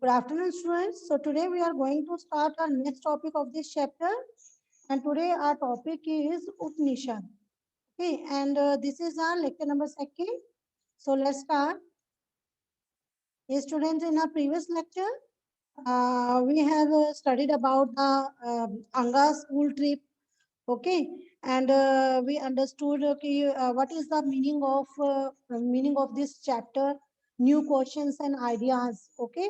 Good afternoon, students. So today we are going to start our next topic of this chapter, and today our topic is Upanishad. Okay, and this is our lecture number 2. So let's start. Yes, students, in our previous lecture, we have studied about the Anga school trip. Okay, and we understood what is the meaning of this chapter, new questions and ideas. Okay.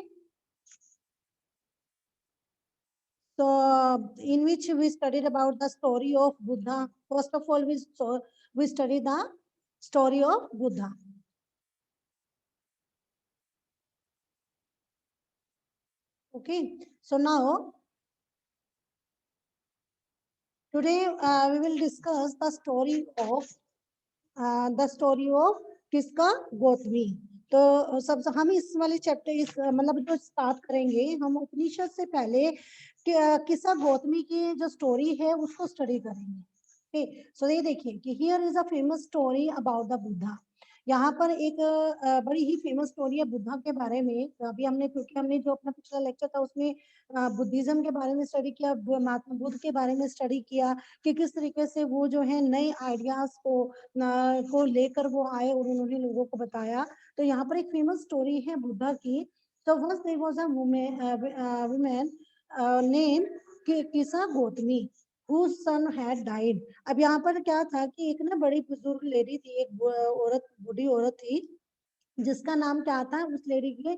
So, in which we studied about the story of Buddha. First of all, we studied the story of Buddha. Okay. So now, today we will discuss the story of किसका गौतमी. तो सब हम इस वाले chapter मतलब जो start करेंगे हम उपनिषद से पहले किस्सा गौतमी की जो स्टोरी है उसको स्टडी करेंगे. ओके, सो ये देखिए कि here is a famous story about the Buddha. यहाँ पर एक बड़ी ही फेमस स्टोरी है बुद्धा के बारे में. अभी क्योंकि हमने जो अपना पिछला लेक्चर था उसमें बुद्धिज्म के बारे में स्टडी किया, महात्मा बुद्ध के बारे में स्टडी किया कि किस तरीके से वो जो है नए आइडियाज को लेकर वो आए और उन्होंने लोगों को बताया. तो यहाँ पर एक फेमस स्टोरी है बुद्धा की. तो once there was a woman name Kisa Gotami whose son had died. अब यहाँ पर क्या था कि एक ना बड़ी बुजुर्ग लेडी थी, एक औरत, बूढ़ी औरत थी जिसका नाम क्या था, उस लेडी के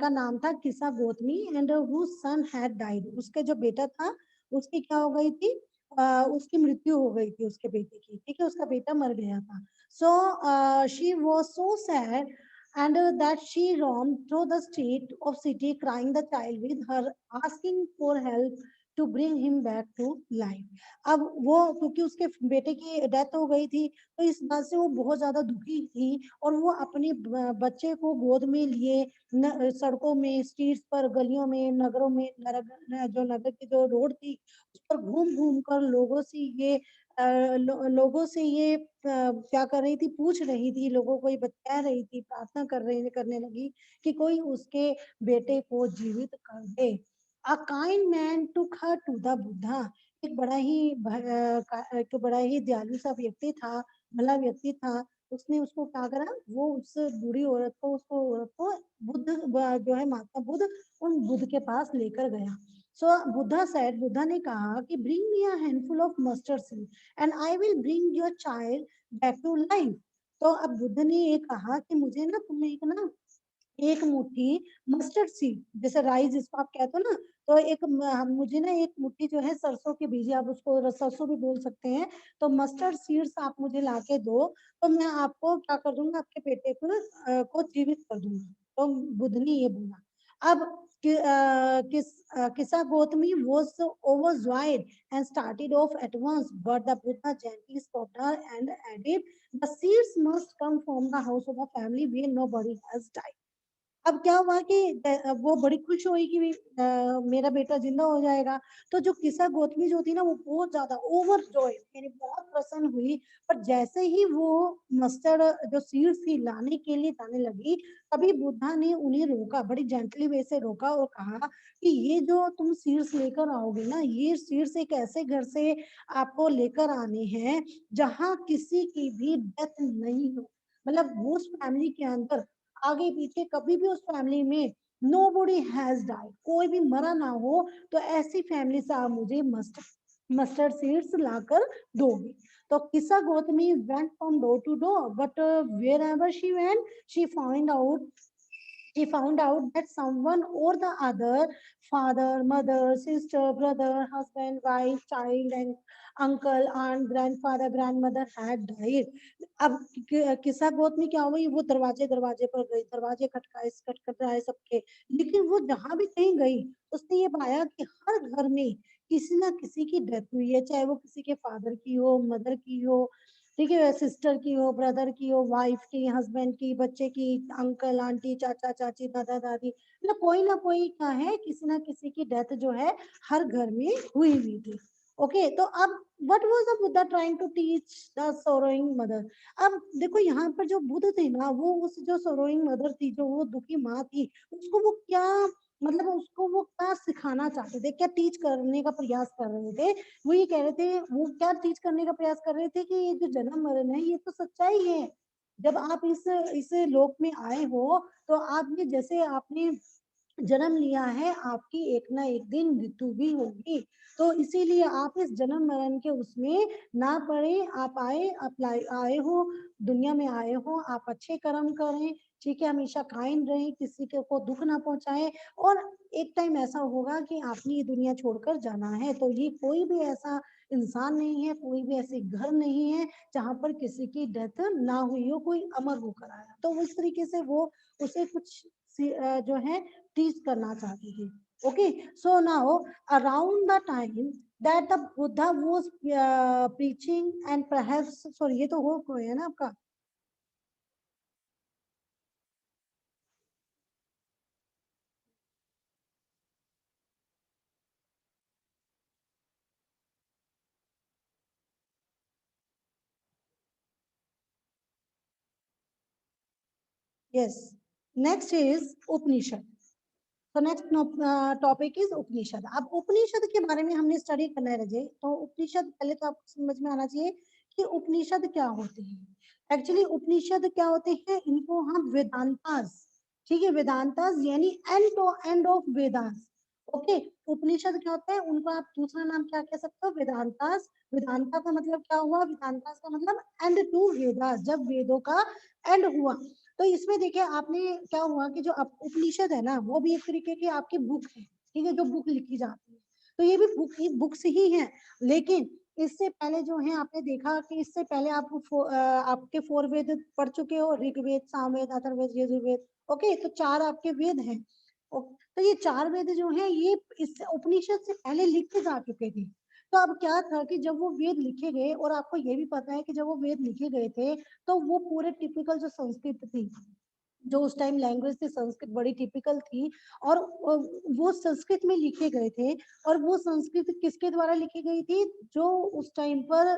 का नाम था किसा Gautami. And whose son had died. उसके जो बेटा था उसकी क्या हो गई थी, उसकी मृत्यु हो गई थी उसके बेटे की. ठीक है, उसका बेटा मर गया था. So she was so sad and that she roamed through the street of city crying the child with her, asking for help to bring him back to life. अब वो क्योंकि उसके बेटे की डेथ हो गई थी तो इस बात से वो बहुत ज्यादा दुखी थी और वो अपने बच्चे को गोद में लिए सड़कों में, स्ट्रीट्स पर, गलियों में, नगरों में, जो नगर की जो रोड थी उस पर घूम घूम कर लोगों से ये क्या कर रही थी, पूछ रही थी, लोगों को ये बता रही थी, प्रार्थना करने लगी कि कोई उसके बेटे को जीवित कर दे. A kind man took her to the Buddha. एक बड़ा ही दयालु सा व्यक्ति था, भला व्यक्ति था. उसने उसको क्या करा, वो उस बूढ़ी औरत को बुद्ध जो है महात्मा बुद्ध, उन बुद्ध के पास लेकर गया. सो बुद्धा ने कहा कि bring me a handful of mustard seed and I will bring your child back to life. तो अब बुद्ध ने ये कहा कि मुझे ना तुम एक मुट्ठी मस्टर्ड सीड, जैसे राइस जिसको आप कहते हो ना, तो मुझे ना एक मुट्ठी जो है सरसों के बीज, आप उसको सरसों भी बोल सकते हैं, तो मस्टर्ड सीड्स आप मुझे लाके दो तो मैं आपको क्या कर दूंगा, आपके बेटे को जीवित कर दूंगा. तो बुद्ध ने ये बोला. अब Kisa Gautami was overjoyed and started off at once, but the Buddha gently stopped her and added, "The seeds must come from the house of a family where nobody has died." अब क्या हुआ कि वो बड़ी खुश हुई कि मेरा बेटा जिंदा हो जाएगा. तो जो किसा गौतमी जो थी ना वो बहुत ज्यादा ओवर जॉय, यानी बहुत प्रसन्न हुई. पर जैसे ही वो मस्टर्ड जो सीड्स थी लाने के लिए जाने लगी, तभी बुद्धा ने उन्हें रोका, बड़ी जेंटली वे से रोका और कहा कि ये जो तुम सीड्स लेकर आओगे ना, ये सीड्स एक ऐसे घर से आपको लेकर आने हैं जहाँ किसी की भी डेथ नहीं हो. मतलब उस फैमिली के अंदर आगे पीछे कभी भी उस फैमिली में nobody has died, कोई भी मरा ना हो, तो ऐसी फैमिली से आप मुझे मस्टर्ड सीड्स लाकर दोगे. तो किसा Gautami went from door to door, but wherever she went, she found out that someone or the other, father, mother, sister, brother, husband, wife, child, and uncle, aunt, grandfather, grandmother had died. अब किस्सा गोत में क्या हुई, वो दरवाजे दरवाजे पर गई, दरवाजे खटखटाए सबके, लेकिन वो जहां भी कहीं गई उसने ये पाया कि हर घर में किसी ना किसी की डेथ हुई है, चाहे वो किसी के फादर की हो, मदर की हो, ठीक है, सिस्टर की हो, ब्रदर की हो, वाइफ की, हस्बैंड की, बच्चे की, अंकल आंटी, चाचा चाची, दादा दादी, मतलब कोई ना कोई क्या है, किसी ना किसी की डेथ जो है हर घर में हुई थी. ओके, तो अब what was the Buddha trying to teach the sorrowing mother. अब देखो यहाँ पर जो बुद्ध थे ना, वो उस जो सोरोइंग मदर थी, जो वो दुखी माँ थी, उसको वो क्या मतलब उसको वो क्या सिखाना चाहते थे, क्या टीच करने का प्रयास कर रहे थे। वो ये कह रहे थे, वो क्या टीच करने का प्रयास कर रहे थे कि ये जो जन्म मरण है ये तो सच्चाई है। जब आप इस लोक में आए हो तो आप ये जैसे आपने जन्म लिया है, आपकी एक ना एक दिन मृत्यु भी होगी। तो इसीलिए आप इस जन्म मरण के उसमें ना पड़े। आप आए हो, दुनिया में आए हो, आप अच्छे कर्म करें, ठीक है, हमेशा काइंड रहें, किसी के को दुख ना पहुंचाएं। और एक टाइम ऐसा होगा कि आपने ये दुनिया छोड़कर जाना है। तो ये कोई भी ऐसा इंसान नहीं है, कोई भी ऐसे घर नहीं है जहां पर किसी की डेथ ना हुई हो, कोई अमर होकर आया। तो उस तरीके से वो उसे कुछ जो है टीच करना चाहती थी। Okay, so now around the time that the Buddha was preaching and perhaps, sorry ये तो हो गया ना आपका। यस, नेक्स्ट इज उपनिषद। तो नेक्स्ट टॉपिक इज उपनिषद। अब उपनिषद के बारे में हमने स्टडी करना है रजे, तो उपनिषद पहले तो आपको समझ में आना चाहिए कि उपनिषद क्या होते हैं। एक्चुअली उपनिषद क्या होते हैं, इनको हम वेदांतास, ठीक है, वेदांतास यानी end to end of Vedas. Okay, Upanishad क्या होता है, उनको आप दूसरा नाम क्या कह सकते हो, वेदांतास। वेदांता का मतलब क्या हुआ, वेदांतास का मतलब एंड टू वेदास, जब वेदों का एंड हुआ। तो इसमें देखिए आपने क्या हुआ कि जो उपनिषद है ना, वो भी एक तरीके की आपकी बुक है, ठीक है, जो बुक लिखी जाती है। तो ये भी बुक्स ही है। लेकिन इससे पहले जो है आपने देखा कि इससे पहले आप आपके 4 वेद पढ़ चुके हो, ऋग्वेद, सामवेद, अथर्ववेद, यजुर्वेद। ओके, तो 4 आपके वेद हैं। तो ये 4 वेद जो है ये इस उपनिषद से पहले लिखे जा चुके थे। तो अब क्या था कि जब वो वेद लिखे गए, और आपको ये भी पता है कि जब वो वेद लिखे गए थे तो वो पूरे टिपिकल जो संस्कृत थी, जो उस टाइम लैंग्वेज थी संस्कृत, बड़ी टिपिकल थी। और वो संस्कृत में लिखे गए थे। और वो संस्कृत किसके द्वारा लिखी गई थी, जो उस टाइम पर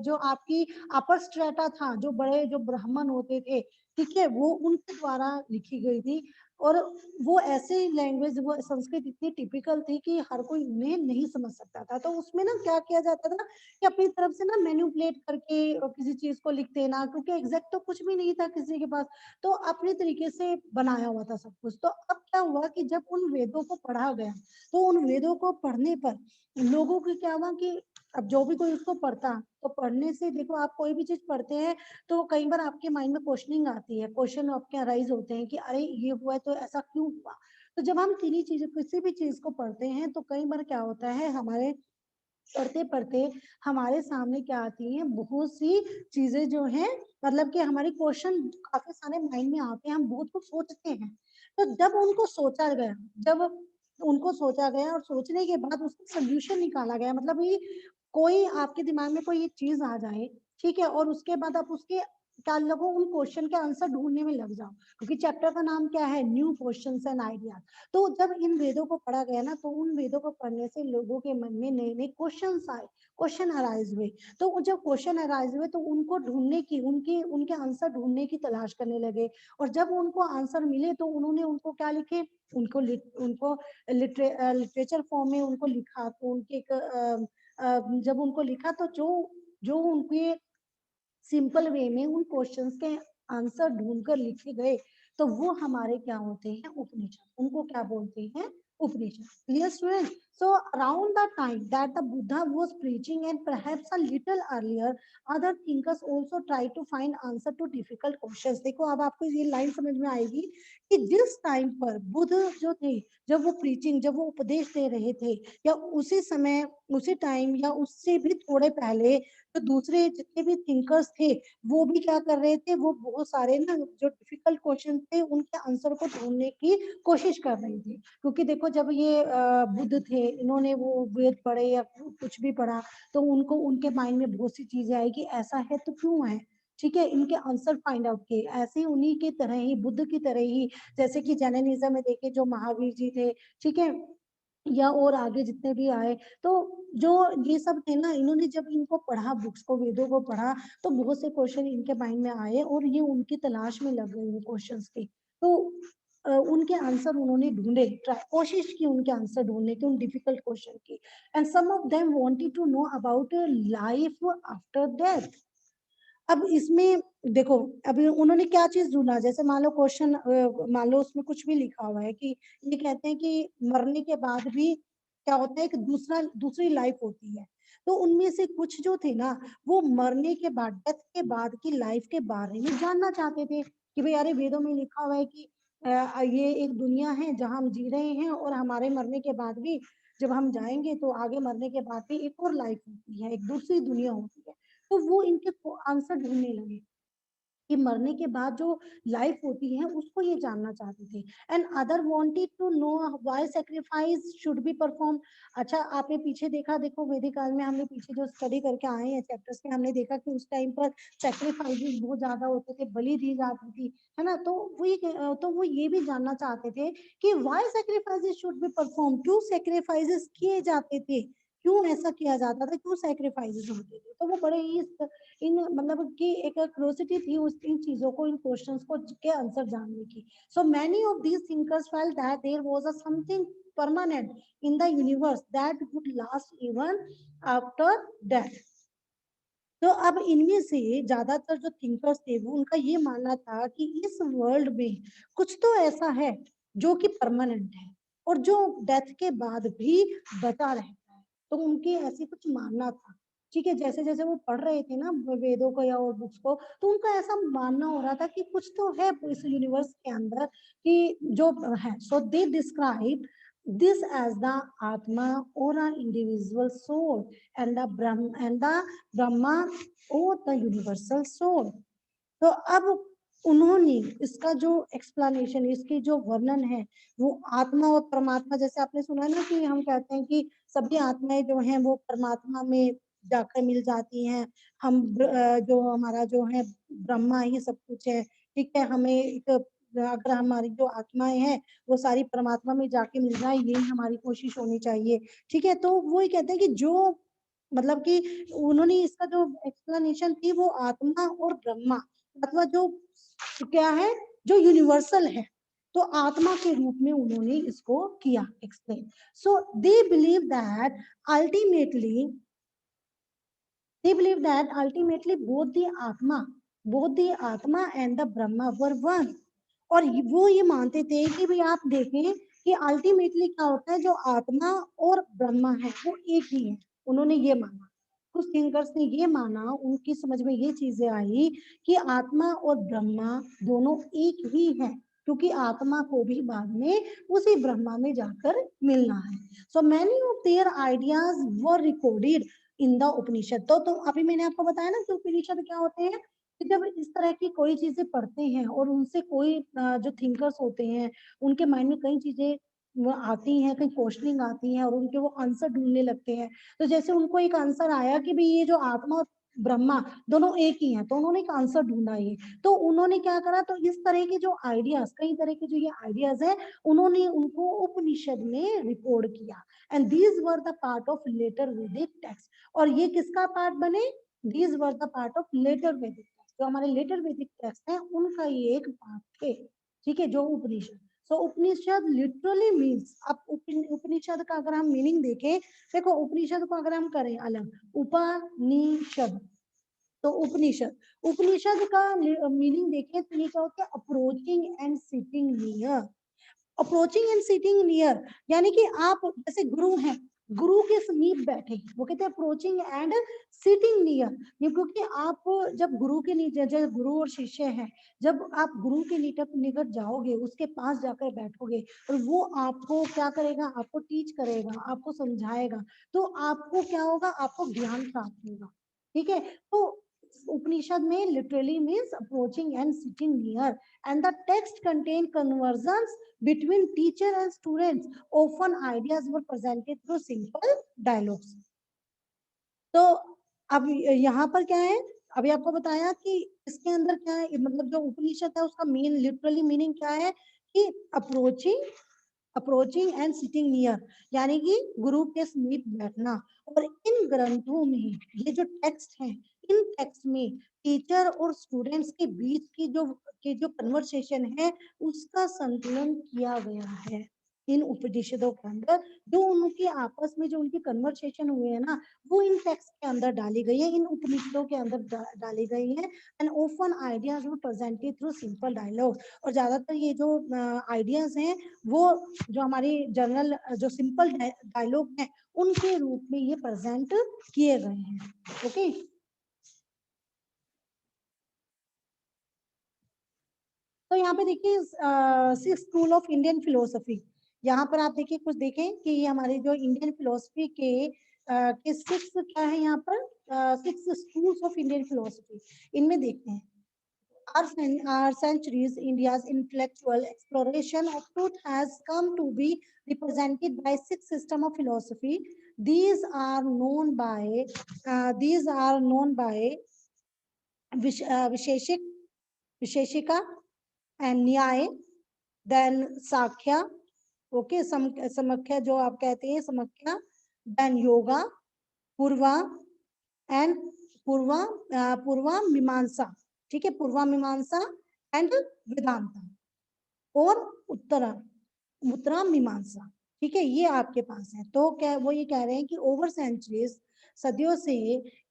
जो आपकी अपर स्ट्रेटा था, जो बड़े जो ब्राह्मण होते थे, ठीक है, वो उनके द्वारा लिखी गई थी। और वो ऐसे लैंग्वेज, वो संस्कृत इतनी टिपिकल थी कि हर कोई उन्हें नहीं समझ सकता था। तो उसमें ना क्या किया जाता था कि अपनी तरफ से ना मैन्युपुलेट करके किसी चीज को लिख देना, क्योंकि एग्जैक्ट तो कुछ भी नहीं था किसी के पास। तो अपने तरीके से बनाया हुआ था सब कुछ। तो अब क्या हुआ कि जब उन वेदों को पढ़ा गया, तो उन वेदों को पढ़ने पर लोगों की क्या हुआ कि अब जो भी कोई उसको पढ़ता, तो पढ़ने से देखो, आप कोई भी चीज पढ़ते हैं तो कई बार आपके माइंड में क्वेश्चनिंग आती है, क्वेश्चन आपके अराइज होते हैं कि अरे ये हुआ है तो ऐसा क्यों हुआ। तो जब हम किन्हीं चीज किसी भी चीज को पढ़ते हैं तो कई बार क्या होता है, हमारे पढ़ते पढ़ते हमारे सामने क्या आती है, बहुत सी चीजें जो है, मतलब कि हमारे क्वेश्चन काफी सारे माइंड में आते हैं, हम बहुत कुछ सोचते हैं। तो जब उनको सोचा गया, जब उनको सोचा गया और सोचने के बाद उसका सोल्यूशन निकाला गया, मतलब ये कोई आपके दिमाग में कोई एक चीज आ जाए, ठीक है, और उसके बाद आप उसके क्या लगो, उन क्वेश्चन के आंसर ढूंढने में लग जाओ, क्योंकि चैप्टर का नाम क्या है, न्यू क्वेश्चंस एंड आइडियाज। तो जब इन वेदों को पढ़ा गया ना, तो उन वेदों को पढ़ने से लोगों के मन में नए नए क्वेश्चन आए, क्वेश्चन अराइज हुए। तो जब क्वेश्चन अराइज हुए तो उनको ढूंढने की, उनके उनके आंसर ढूंढने की तलाश करने लगे। और जब उनको आंसर मिले तो उन्होंने उनको क्या लिखे, उनको लिटरेचर फॉर्म में उनको लिखा। तो उनके जब उनको लिखा तो जो जो उनके सिंपल वे में उन क्वेश्चंस के आंसर ढूंढकर लिखे गए, तो वो हमारे क्या होते हैं, उपनिषद। उनको क्या बोलते हैं, Upanishad. Clear student. So around the time that the Buddha was preaching and perhaps a little earlier, other thinkers also tried to find answer to difficult questions. देखो अब आपको ये लाइन समझ में आएगी कि जिस टाइम पर बुद्ध जो थे, जब वो प्रीचिंग, जब वो उपदेश दे रहे थे, या उसी समय, उसी टाइम, या उससे भी थोड़े पहले, तो दूसरे जितने भी थिंकर्स थे वो भी क्या कर रहे थे, वो बहुत सारे ना जो डिफिकल्ट क्वेश्चन थे उनके आंसर को ढूंढने की कोशिश कर रहे थे। क्योंकि देखो जब ये बुद्ध थे, इन्होंने वो वेद पढ़े या कुछ भी पढ़ा, तो उनको उनके माइंड में बहुत सी चीजें आई कि ऐसा है तो क्यों है, ठीक है, इनके आंसर फाइंड आउट किए। ऐसे उन्हीं की तरह ही, बुद्ध की तरह ही, जैसे कि जैनिज्म में देखे जो महावीर जी थे, ठीक है, या और आगे जितने भी आए, तो जो ये सब थे ना, इन्होंने जब इनको पढ़ा, बुक्स को, वेदों को पढ़ा, तो बहुत से क्वेश्चन इनके माइंड में आए और ये उनकी तलाश में लग गए क्वेश्चंस की। तो उनके आंसर उन्होंने ढूंढे, कोशिश की उनके आंसर ढूंढने की उन डिफिकल्ट क्वेश्चन की। And some of them wanted to know about life after death. अब इसमें देखो, अभी उन्होंने क्या चीज ढूंढा, जैसे मान लो क्वेश्चन, मान लो उसमें कुछ भी लिखा हुआ है कि ये कहते हैं कि मरने के बाद भी क्या होता है कि दूसरी लाइफ होती है। तो उनमें से कुछ जो थे ना, वो मरने के बाद, डेथ के बाद की लाइफ के बारे में जानना चाहते थे कि भाई अरे वेदों में लिखा हुआ है कि ये एक दुनिया है जहां हम जी रहे हैं, और हमारे मरने के बाद भी जब हम जाएंगे तो आगे मरने के बाद भी एक और लाइफ होती है, एक दूसरी दुनिया होती है। तो वो इनके आंसर ढूंढने लगे कि मरने के बाद जो लाइफ होती है उसको ये जानना चाहते थे। And other wanted to know why sacrifice should be perform. अच्छा, आपने पीछे देखा, देखो वैदिक काल में हमने पीछे जो स्टडी करके आए हैं चैप्टर्स में, हमने देखा कि उस टाइम पर सैक्रिफाइसेस बहुत ज्यादा होते थे, बलि दी जाती थी, है ना। तो वो ये भी जानना चाहते थे कि why sacrifices should be perform, क्यों सैक्रिफाइसेस किए जाते थे, क्यों ऐसा किया जाता था, क्यों सैक्रिफाइसेस होते थे। तो वो बड़े ही इन मतलब कि एक क्यूरियोसिटी थी उस इन चीजों को, इन क्वेश्चंस को के आंसर जानने की। So many of these thinkers felt that there was a something permanent in the universe that would last even after death. तो अब इनमें से ज्यादातर जो थिंकर्स थे वो उनका ये मानना था कि इस वर्ल्ड में कुछ तो ऐसा है जो कि परमानेंट है और जो डेथ के बाद भी बचा रहता है। तो उनकी ऐसी कुछ मानना था। ठीक है, जैसे जैसे वो पढ़ रहे थे ना वेदों को या और बुक्स को, तो उनका ऐसा मानना हो रहा था कि कुछ तो है इस यूनिवर्स के अंदर कि जो है। So they describe this as the atma or an individual soul, and the brahma or the universal soul। तो अब उन्होंने इसका जो एक्सप्लेनेशन, इसकी जो वर्णन है, वो आत्मा और परमात्मा, जैसे आपने सुना ना कि हम कहते हैं कि सभी आत्माएं जो हैं वो परमात्मा में जाकर मिल जाती हैं। हम जो हमारा जो है ब्रह्मा ही सब कुछ है। ठीक है, हमें एक अगर हमारी जो आत्माएं हैं वो सारी परमात्मा में जाके मिल जाए, यही हमारी कोशिश होनी चाहिए। ठीक है, तो वो ही कहते हैं कि जो मतलब कि उन्होंने इसका जो एक्सप्लेनेशन थी वो आत्मा और ब्रह्मा, मतलब जो क्या है, जो यूनिवर्सल है, तो आत्मा के रूप में उन्होंने इसको किया explain. So ultimately they believe that ultimately both the atma and the brahma were one। और वो ये मानते थे कि भाई आप देखें कि अल्टीमेटली क्या होता है, जो आत्मा और ब्रह्मा है वो एक ही है। उन्होंने ये माना, कुछ थिंकर्स ने ये माना, उनकी समझ में ये चीजें आई कि आत्मा और ब्रह्मा दोनों एक ही है, क्योंकि आत्मा को भी बाद में उसी ब्रह्मा में जाकर मिलना है। So many of their ideas were recorded in the Upanishad. तो अभी मैंने आपको बताया ना कि उपनिषद क्या होते हैं, कि जब इस तरह की कोई चीजें पढ़ते हैं और उनसे कोई जो थिंकर्स होते हैं उनके माइंड में कई चीजें वो आती हैं, कई क्वेश्चनिंग आती हैं और उनके वो आंसर ढूंढने लगते हैं। तो जैसे उनको एक आंसर आया कि भाई ये जो आत्मा और ब्रह्मा दोनों एक ही हैं, तो उन्होंने एक आंसर ढूंढा ये। तो उन्होंने क्या करा, तो इस तरह के जो आइडियाज, कई तरह के जो ये आइडियाज है, उन्होंने उनको उपनिषद में रिकॉर्ड किया। And these were the part of later Vedic text. और ये किसका पार्ट बने, these were the part of later Vedic text. जो हमारे लेटर वैदिक टेक्स्ट है उनका ये एक पार्ट थे। ठीक है, जो उपनिषद। सो उपनिषद लिटरली मीन्स, अब उपनिषद का अगर हम मीनिंग देखें, देखो उपनिषद को अगर हम करें अलग, उपनिषद, तो उपनिषद, उपनिषद का मीनिंग देखें तो ये क्या होता है, approaching and sitting near. Approaching and sitting near यानी कि आप जैसे गुरु हैं, गुरु के समीप बैठे, वो कहते हैं अप्रोचिंग एंड सिटिंग नियर। ये क्योंकि आप जब गुरु के नीचे, जब गुरु और शिष्य हैं, जब आप गुरु के निकट निकट जाओगे, उसके पास जाकर बैठोगे और वो आपको क्या करेगा, आपको टीच करेगा, आपको समझाएगा, तो आपको क्या होगा, आपको ज्ञान प्राप्त होगा। ठीक है, तो उपनिषद में literally means approaching and sitting near. And the text contain convergence between teacher and students, often ideas were presented through simple dialogues। तो अब यहाँ पर क्या है, अभी आपको बताया कि इसके अंदर क्या है, मतलब जो उपनिषद है उसका मेन लिटरली मीनिंग क्या है कि अप्रोचिंग एंड सिटिंग नियर, यानी कि गुरु के समीप बैठना। और इन ग्रंथों में ये जो टेक्स्ट है, इन टेक्स्ट में टीचर और स्टूडेंट्स के बीच की जो कन्वर्सेशन है उसका संतुलन किया गया है इन उपनिषदों के अंदर। जो उनकी आपस में जो उनकी कन्वर्सेशन हुए है ना, वो इन टेक्स्ट के अंदर डाली गई है, इन उपनिषदों के अंदर डाली गई है। And often ideas were presented through simple dialogue. और ज्यादातर ये जो आइडियाज हैं वो जो हमारी जनरल जो सिंपल डायलॉग है उनके रूप में ये प्रेजेंट किए गए हैं। ओके, तो यहाँ पे देखिए six school of Indian philosophy. यहाँ पर आप देखिए कुछ देखें कि ये हमारे जो इंडियन फिलोसफी के सिक्स क्या है यहाँ पर, six schools of Indian philosophy. इनमें देखते हैं our centuries, India's intellectual exploration of truth has come to be represented by six systems of philosophy. These are known by विशेषिक, विशेषिका and न्याय, then साख्या, okay, समख्या जो आप कहते हैं समख्या, then योगा, पूर्वा एंड पूर्वा मीमांसा, ठीक है, पूर्वा मीमांसा एंड वेदांता, और उत्तरा उत्तरा मीमांसा, ठीक है, ये आपके पास है। तो क्या वो ये कह रहे हैं कि ओवर सेंचुरीज, सदियों से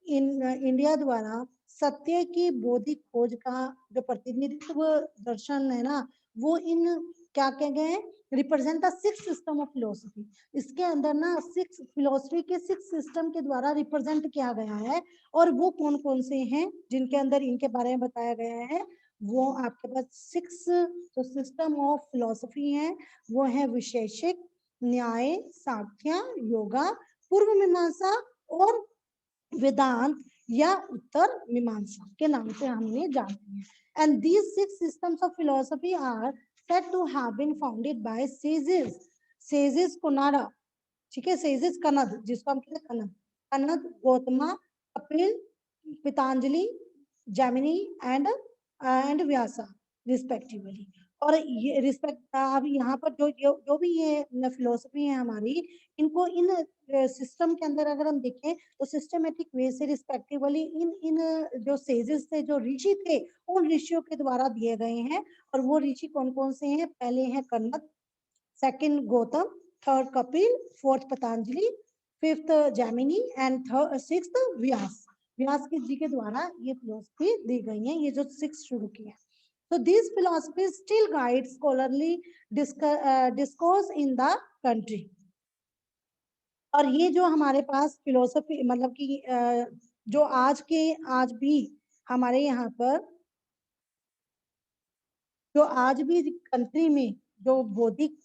इंडिया द्वारा सत्य की बौद्धिक खोज का जो प्रतिनिधित्व दर्शन है ना, वो इन क्या कह गए हैं, represent the six system of philosophy. इसके अंदर ना सिक्स फिलोसफी के सिक्स सिस्टम के द्वारा रिप्रेजेंट किया गया है। और वो कौन कौन से हैं जिनके अंदर इनके बारे में बताया गया है, वो आपके पास सिक्स जो सिस्टम ऑफ फिलोसफी है वो है विशेषिक, न्याय, साख्या, योगा, पूर्व मीमांसा और वेदांत या उत्तर मीमांसा के नाम से हमने जानते हैं। And these six systems of philosophy are said to have been founded by sages Kanada, ठीक है, सेजेस कनद, जिसको हम कहते हैं कनद, गौतमा, कपिल, पतंजलि, जैमिनी एंड व्यासा रिस्पेक्टिवली। और ये रिस्पेक्ट अब यहाँ पर जो भी ये फिलोसफी है हमारी, इनको इन सिस्टम के अंदर अगर हम देखें तो सिस्टमेटिक वे से रिस्पेक्टिवली इन इन जो सेजेस थे, जो ऋषि थे, उन ऋषियों के द्वारा दिए गए हैं। और वो ऋषि कौन कौन से हैं, पहले हैं Kanada, second Gautam, third Kapil, fourth Patanjali, fifth Jaimini and sixth Vyas. Vyas ji के द्वारा ये फिलोसफी दी गई है, ये जो सिक्स शुरू की है। So these philosophies still guide scholarly discourse in the country. और ये जो हमारे पास फिलोसफी मतलब कि जो आज भी हमारे यहाँ पर जो आज भी कंट्री में जो बौद्धिक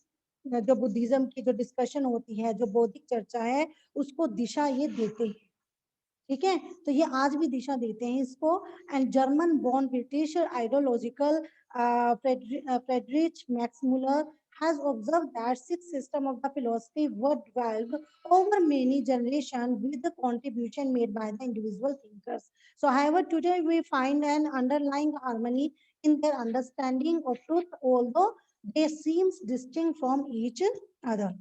जो बुद्धिज्म की जो डिस्कशन होती है, जो बौद्धिक चर्चा है, उसको दिशा ये देते हैं, ठीक है, तो ये आज भी दिशा देते हैं इसको। And German born British ideological Friedrich Max Muller has observed that six system of the philosophy were developed over many generations with the contribution made by the individual thinkers. So however today we find an underlying harmony in their understanding of truth, although they seems distinct from each other.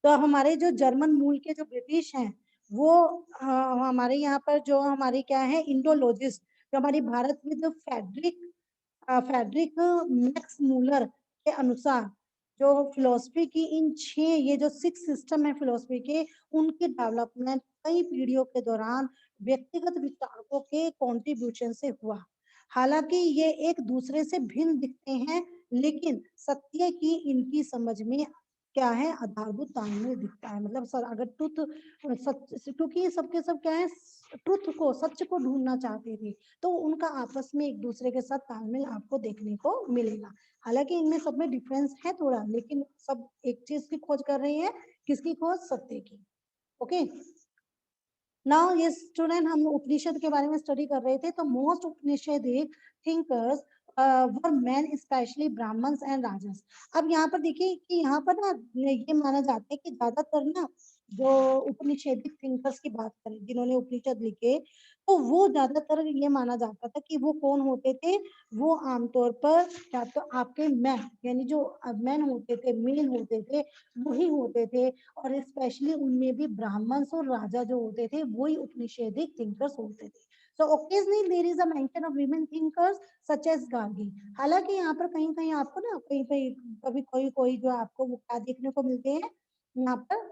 तो हमारे जो German मूल के जो British हैं वो हमारे यहाँ पर जो हमारी क्या है इंडोलॉजिस्ट, जो हमारी भारत में जो फेडरिक मैक्स मूलर के अनुसार जो फिलोसफी की इन 6 ये जो 6 सिस्टम है फिलोसफी के, उनके डेवलपमेंट कई पीढ़ियों के दौरान व्यक्तिगत विचारकों के कंट्रीब्यूशन से हुआ। हालांकि ये एक दूसरे से भिन्न दिखते हैं, लेकिन सत्य की इनकी समझ में क्या है, आधारभूत तालमेल दिखता है। मतलब सर अगर क्योंकि सबके सब क्या है, ट्रुथ को, सच को ढूंढना चाहते थे, तो उनका आपस में एक दूसरे के साथ तालमेल आपको देखने को मिलेगा। हालांकि इनमें सब में डिफरेंस है थोड़ा, लेकिन सब एक चीज की खोज कर रही है, किसकी खोज, सत्य की। ओके, नाउ ये स्टूडेंट हम उपनिषद के बारे में स्टडी कर रहे थे। तो most Upanishadic thinkers were men, especially Brahmans and Rajas. अब यहाँ पर देखिए कि यहाँ पर ना ये माना जाता है कि ज्यादातर ना जो उपनिषेदिक थिंकर्स की बात करें जिन्होंने उपनिषद लिखे, तो वो ज्यादातर ये माना जाता था कि वो कौन होते थे, वो आमतौर पर क्या तो आपके मैन, यानी जो मैन होते थे, मेल होते थे, वही होते थे। और स्पेशली उनमें भी ब्राह्मण्स और राजा जो होते थे वही उपनिषेदिक थिंकर्स होते थे। So occasionally there is a mention of women thinkers such as Gargi. हालांकि यहाँ पर कहीं कहीं आपको ना कहीं कहीं कभी कोई कोई जो आपको वो क्या देखने को मिलते हैं यहाँ पर,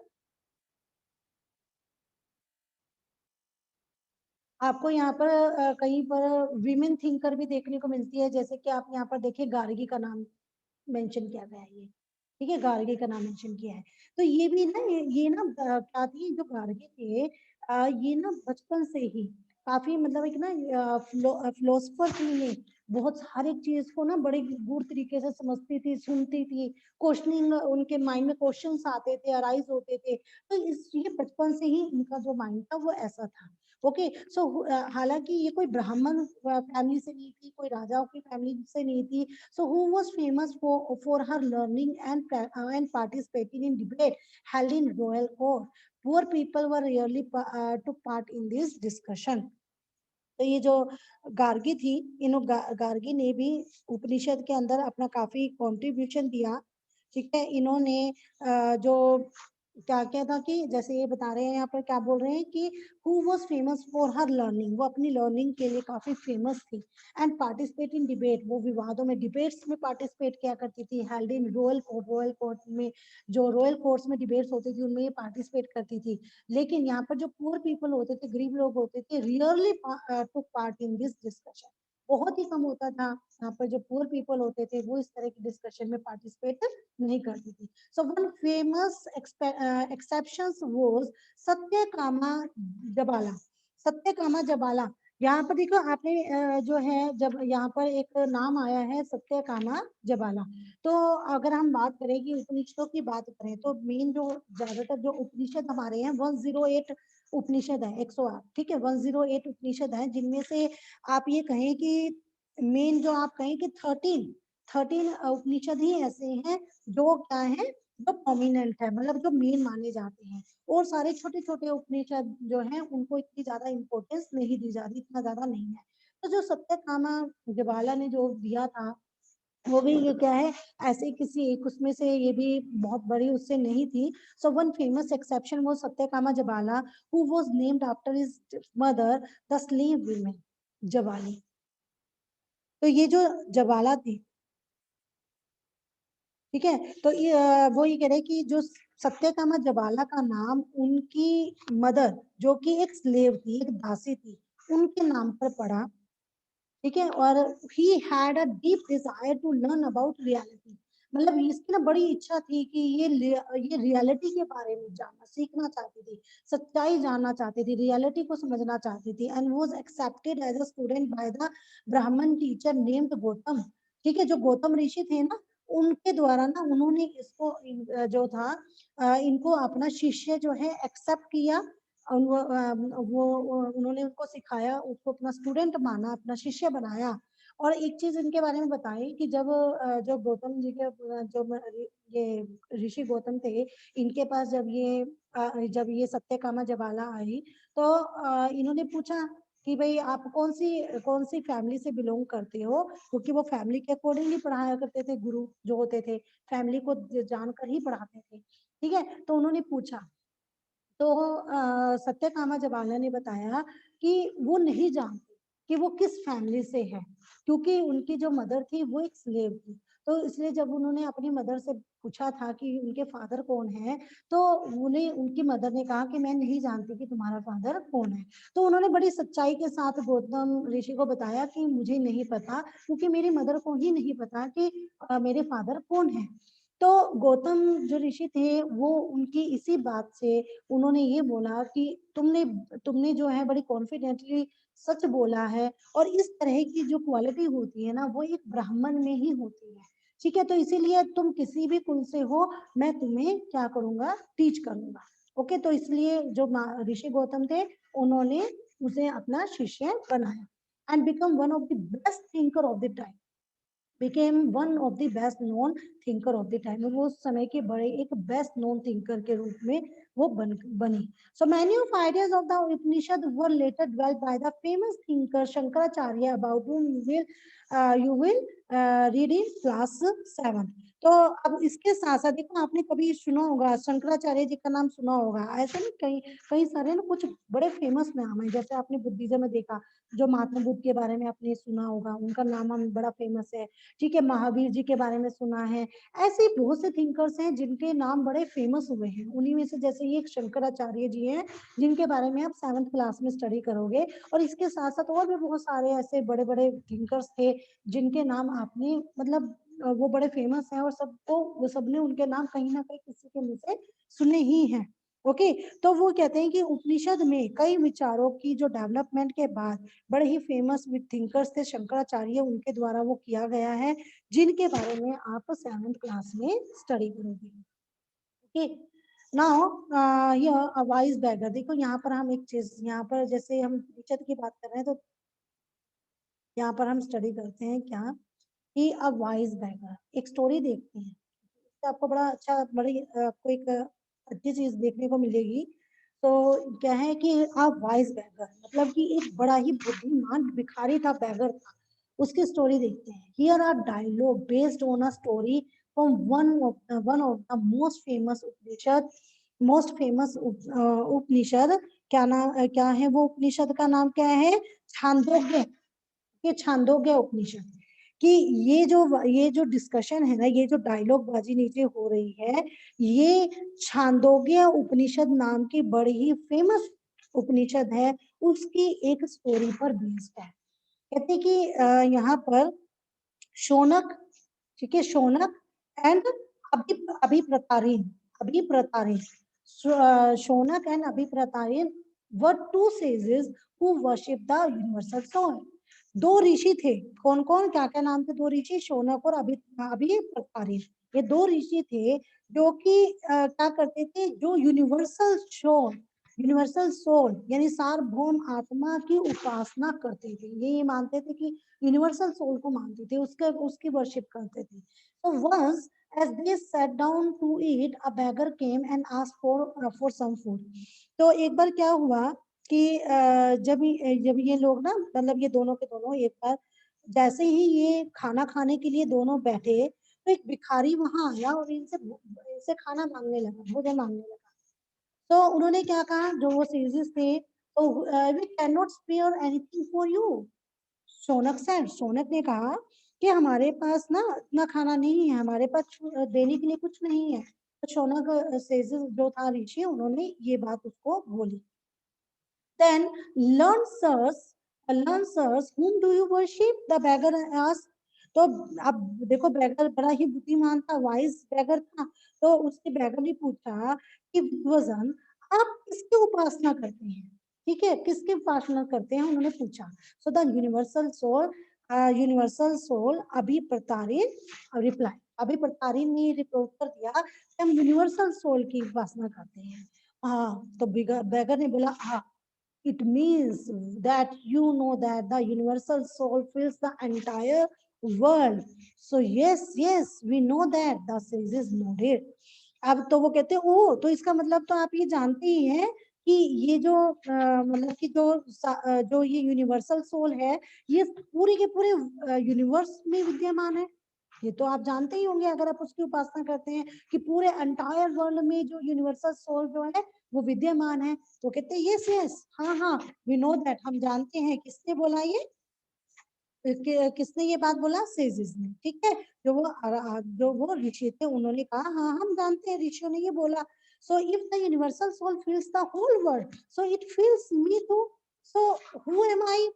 आपको यहाँ पर कहीं पर विमेन थिंकर भी देखने को मिलती है। जैसे कि आप यहाँ पर देखिए गार्गी का नाम मेंशन किया गया है, ये ठीक है, गार्गी का नाम मेंशन किया है। तो ये भी ना ये ना क्या थी, जो गार्गी थे ये ना बचपन से ही काफी मतलब एक ना फिलोसफर थी, ये बहुत हर एक चीज को ना बड़े गूढ़ तरीके से समझती थी, सुनती थी, क्वेश्चनिंग उनके माइंड में क्वेश्चंस आते थे, अराइज होते थे। तो इस ये बचपन से ही इनका जो माइंड था वो ऐसा था। ओके सो हालांकि ये कोई ब्राह्मण फैमिली से नहीं थी, कोई राजाओं की फैमिली से नहीं थी। So who was famous for her learning and participating in debate held in royal court. Poor people were rarely took part in this discussion. तो ये जो गार्गी थी, गार्गी ने भी उपनिषद के अंदर अपना काफी कंट्रीब्यूशन दिया। ठीक है, इन्होंने जो क्या क्या था कि जैसे ये बता रहे हैं यहाँ पर क्या बोल रहे हैं कि who was famous for her learning, वो अपनी लर्निंग के लिए काफी फेमस थी। एंड पार्टिसिपेट इन डिबेट, वो विवादों में डिबेट्स में पार्टिसिपेट किया करती थी। Held in royal court, royal court में जो रॉयल कोर्ट्स में डिबेट्स होती थी उनमें ये पार्टिसिपेट करती थी। लेकिन यहाँ पर जो पुअर पीपल होते थे, गरीब लोग होते थे, rarely took part in this discussion. बहुत ही कम होता था। यहाँ पर जो पुअर पीपल होते थे वो इस तरह की डिस्कशन में पार्टिसिपेट नहीं करती थी। So one famous exception was Satyakama जबाला। सत्यकामा जबाला, यहाँ पर देखो आपने जो है जब यहाँ पर एक नाम आया है सत्यकामा जबाला। तो अगर हम बात करें कि उपनिषदों की बात करें तो मेन जो ज्यादातर जो उपनिषद हमारे हैं 108 उपनिषद है, 108, ठीक है, 108 उपनिषद है, जिनमें से आप ये कहें कि मेन जो आप कहें कि 13 उपनिषद ही ऐसे हैं जो क्या है, जो प्रोमिनेंट है, मतलब जो मेन माने जाते हैं। और सारे छोटे छोटे उपनिषद जो हैं उनको इतनी ज्यादा इंपॉर्टेंस नहीं दी जाती, इतना ज्यादा नहीं है। तो जो सत्यकामा जबाला ने जो दिया था वो भी ये क्या है, ऐसे किसी एक उसमें से ये भी बहुत बड़ी उससे नहीं थी। सो वन फेमस एक्सेप्शन वो सत्यकामा जबाला who was named after his mother the slave women Jabali. तो ये जो जबाला थी, ठीक है, तो वो ये कह रहे हैं कि जो सत्यकामा जबाला का नाम उनकी मदर जो कि एक स्लेव थी, एक दासी थी, उनके नाम पर पड़ा। ठीक है, और he had a deep desire to learn about reality, मतलब इसकी ना बड़ी इच्छा थी कि ये रियलिटी के बारे में जानना सीखना चाहती थी, सच्चाई जानना चाहती थी, रियलिटी को समझना चाहती थी। And was accepted as a student by the Brahman teacher named Gautam. ठीक है, जो गौतम ऋषि थे ना उनके द्वारा ना उन्होंने इसको जो था इनको अपना शिष्य जो है एक्सेप्ट किया। वो उन्होंने उनको सिखाया, उसको अपना स्टूडेंट माना, अपना शिष्य बनाया। और एक चीज इनके बारे में बताई कि जब जो गौतम जी के जो ये ऋषि गौतम थे, इनके पास जब ये सत्यकामा जबाला आई तो इन्होंने पूछा कि भाई आप कौन सी फैमिली से बिलोंग करते हो, क्योंकि वो फैमिली के अकॉर्डिंगली पढ़ाया करते थे, गुरु जो होते थे फैमिली को जानकर ही पढ़ाते थे। ठीक है, तो उन्होंने पूछा तो सत्यकामा जबाला ने बताया कि वो नहीं जानती कि वो किस फैमिली से है, क्योंकि उनकी जो मदर थी वो एक स्लेव थी। तो इसलिए जब उन्होंने अपनी मदर से पूछा था कि उनके फादर कौन है, तो उन्हें उनकी मदर ने कहा कि मैं नहीं जानती कि तुम्हारा फादर कौन है। तो उन्होंने बड़ी सच्चाई के साथ गौतम ऋषि को बताया कि मुझे नहीं पता, क्योंकि मेरी मदर को ही नहीं पता कि मेरे फादर कौन है। तो गौतम जो ऋषि थे वो उनकी इसी बात से उन्होंने ये बोला कि तुमने तुमने जो है बड़ी कॉन्फिडेंटली सच बोला है, और इस तरह की जो क्वालिटी होती है ना वो एक ब्राह्मण में ही होती है। ठीक है, तो इसीलिए तुम किसी भी कुल से हो, मैं तुम्हें क्या करूंगा, टीच करूंगा। ओके, तो इसलिए जो ऋषि गौतम थे उन्होंने उसे अपना शिष्य बनाया and become one of the best thinker of the time, became one of the best known thinker of the time। वो उस समय के बड़े एक बेस्ट नोन थिंकर के रूप में वो बनी. So many of ideas of the Upanishad were later developed by the famous thinker Shankaracharya, about whom you will read in class 7. तो अब इसके साथ साथ देखो, आपने कभी सुना होगा शंकराचार्य जी का नाम सुना होगा, ऐसे नहीं, कई कई सारे ना कुछ बड़े फेमस नाम है. जैसे आपने बुद्धिज्म में देखा, जो महात्मा बुद्ध के बारे में आपने सुना होगा, उनका नाम हम बड़ा फेमस है. ठीक है, महावीर जी के बारे में सुना है. ऐसे बहुत से थिंकर्स हैं जिनके नाम बड़े फेमस हुए हैं. उन्हीं में से जैसे ये एक शंकराचार्य जी हैं, जिनके बारे में आप 7th क्लास में स्टडी करोगे. और इसके साथ साथ और भी बहुत सारे ऐसे बड़े बड़े थिंकर्स थे जिनके नाम आपने मतलब वो बड़े फेमस हैं, और सबको वो सबने उनके नाम कहीं ना कहीं किसी के मुंह से सुने ही हैं. ओके, तो वो कहते हैं कि उपनिषद में कई विचारों की जो डेवलपमेंट के बाद बड़े ही फेमस थिंकर्स थे शंकराचार्य, उनके द्वारा वो किया गया है, जिनके बारे में आप 7th क्लास में स्टडी करोगे. Okay, now here a wise beggar. देखो यहाँ पर हम एक चीज, यहाँ पर जैसे हम उपनिषद की बात कर रहे हैं, तो यहाँ पर हम स्टडी करते हैं क्या कि अ वाइज बैगर, एक स्टोरी देखते हैं. तो आपको बड़ा अच्छा, बड़ी आपको एक अच्छी चीज देखने को मिलेगी. तो क्या है कि आप वाइज बैगर मतलब कि एक बड़ा ही बुद्धिमान भिखारी था, बैगर था. उसकी स्टोरी देखते हैं. Here are dialogue based on a story from one of the most famous Upanishad. क्या नाम, क्या है वो उपनिषद का नाम क्या है? छांदोग्य. ये छांदोग्य उपनिषद कि ये जो डिस्कशन है ना, ये जो डायलॉग बाजी नीचे हो रही है, ये छांदोग्य उपनिषद नाम की बड़ी ही फेमस उपनिषद है, उसकी एक स्टोरी पर बेस्ड है. कहते कि यहाँ पर शौनक, ठीक है, Shaunak and Abhipratarin, Abhipratarin, Shaunak and Abhipratarin were two sages who worship the universal soul. दो ऋषि थे. कौन कौन, क्या क्या नाम थे दो ऋषि? शौनक और अभिप्रतारिन. ये दो ऋषि थे जो कि क्या करते थे, जो यूनिवर्सल सोल यानी सार्वभौम आत्मा की उपासना करते थे. ये मानते थे कि यूनिवर्सल सोल को मानते थे, उसकी वर्शिप करते थे. तो once as they sat down to eat, a beggar came and asked for some food. तो एक बार क्या हुआ कि जब ये लोग ना, मतलब ये दोनों के दोनों एक बार जैसे ही ये खाना खाने के लिए दोनों बैठे, तो एक भिखारी वहां आया और इनसे इनसे खाना मांगने लगा, भोजन मांगने लगा. तो उन्होंने क्या कहा, जो वो सीजेस थे, तो we can not spare anything for you. Shaunaka ने कहा कि हमारे पास ना इतना खाना नहीं है, हमारे पास देने के लिए कुछ नहीं है. तो शौनक सेजेस जो था ऋषि, उन्होंने ये बात उसको बोली. Then learn sirs, whom do you worship? The beggar asked. तो अब देखो, बैगर बड़ा ही बुद्धिमान था, वाइज बैगर था. तो उसके बैगर ने पूछा कि वजन, आप किसकी उपासना करते हैं? ठीक है, किसकी उपासना करते हैं, उन्होंने पूछा. सो द यूनिवर्सल सोल अभी प्रतारित रिप्लाई, अभी प्रतारित ने उत्तर दिया कि हम यूनिवर्सल सोल की उपासना करते हैं. हाँ, तो बैगर ने बोला, हाँ, it means that you know that the universal soul fills the entire world. So yes, we know that. The sage is nodded. अब तो वो कहते हैं, ओ, तो इसका मतलब तो आप ये जानते ही हैं कि ये जो मतलब कि जो ये यूनिवर्सल सोल है, ये पूरे के पूरे यूनिवर्स में विद्यमान है. ये तो आप जानते ही होंगे अगर आप उसकी उपासना करते हैं कि पूरे एंटायर वर्ल्ड में जो यूनिवर्सल सोल जो है वो विद्यमान है. तो कहते हैं यस, हाँ, वी नो दैट, हम जानते हैं. किसने बोला ये? किसने ये बात बोला? सेजिस ने. ठीक है, जो वो ऋषि थे, उन्होंने कहा हाँ, हम जानते हैं, ऋषियों ने ये बोला. So if the universal soul feels the whole world, so it feels me too. So who am I?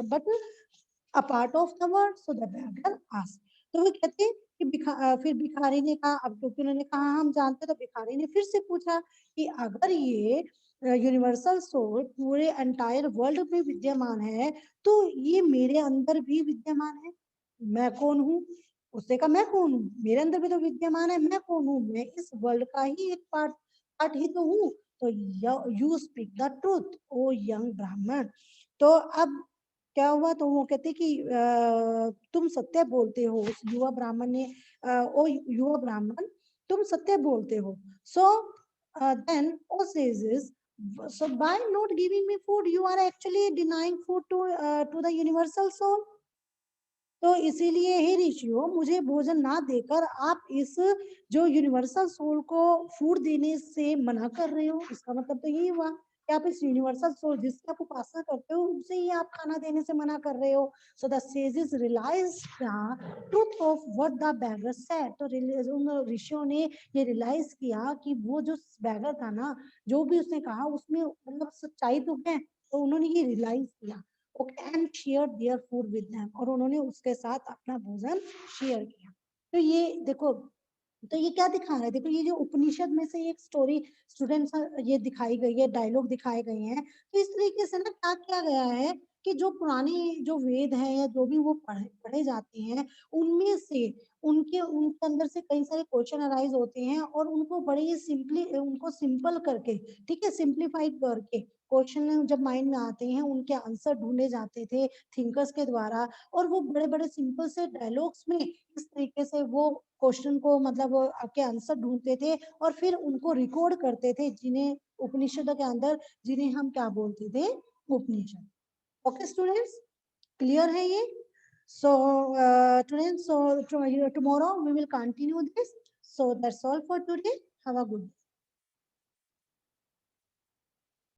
But a part of the word. So the beggar asked. तो वो कहते हैं कि फिर भिखारी ने कहा, अब क्योंकि उन्होंने कहा हम जानते, तो भिखारी ने फिर से पूछा कि अगर ये यूनिवर्सल सोल पूरे एंटायर वर्ल्ड में विद्यमान है, तो ये मेरे अंदर भी विद्यमान है. मैं कौन हूँ? उसने कहा मैं कौन हूँ, मेरे अंदर भी तो विद्यमान है. मैं कौन हूँ? मैं इस वर्ल्ड का ही एक पार्ट ही तो हूँ. तो you speak the truth O young Brahman. तो अब क्या हुआ, तो वो कहते कि तुम सत्य बोलते हो. उस युवा ब्राह्मण ने, ओ युवा ब्राह्मण, तुम सत्य बोलते हो. सो then O says is, so by not giving me food, you are actually denying food to the universal soul. तो इसीलिए हे ऋषियों, मुझे भोजन ना देकर आप इस जो यूनिवर्सल सोल को फूड देने से मना कर रहे हो। इसका मतलब तो यही हुआ कि आप इस यूनिवर्सल सोल जिसकी आप उपासना करते हो उसे ही आप खाना देने से मना कर रहे हो। So the sages realized the truth of what the beggar said. तो उन ऋषियों ने ये रियलाइज किया कि वो जो बैगर था ना, जो भी उसने कहा उसमें मतलब सच्चाई तो है। तो उन्होंने ये रियलाइज किया and shared their food with them, और उन्होंने उसके साथ अपना भोजन शेयर किया। तो ये देखो, तो ये क्या दिखा रहा है, देखो ये जो उपनिषद में से एक स्टोरी स्टूडेंट्स ये दिखाई गई है, डायलॉग दिखाए गए हैं। तो इस तरीके से ना क्या किया गया है कि जो पुराने जो वेद है या जो भी वो पढ़े जाते हैं, उनमें से उनके अंदर से कई सारे क्वेश्चन अराइज होते हैं, और उनको बड़े ही सिंपली उनको सिंपल करके, ठीक है, सिंप्लीफाइड करके क्वेश्चन जब माइंड में आते हैं उनके आंसर ढूंढे जाते थे थिंकर्स के द्वारा, और वो बड़े बड़े सिंपल से डायलॉग्स में इस तरीके से वो क्वेश्चन को मतलब आपके आंसर ढूंढते थे और फिर उनको रिकॉर्ड करते थे, जिन्हें उपनिषद के अंदर, जिन्हें हम क्या बोलते थे, उपनिषद। ओके स्टूडेंट्स, क्लियर है ये? So students, so tomorrow we will continue this. So that's all for today. Have a good day.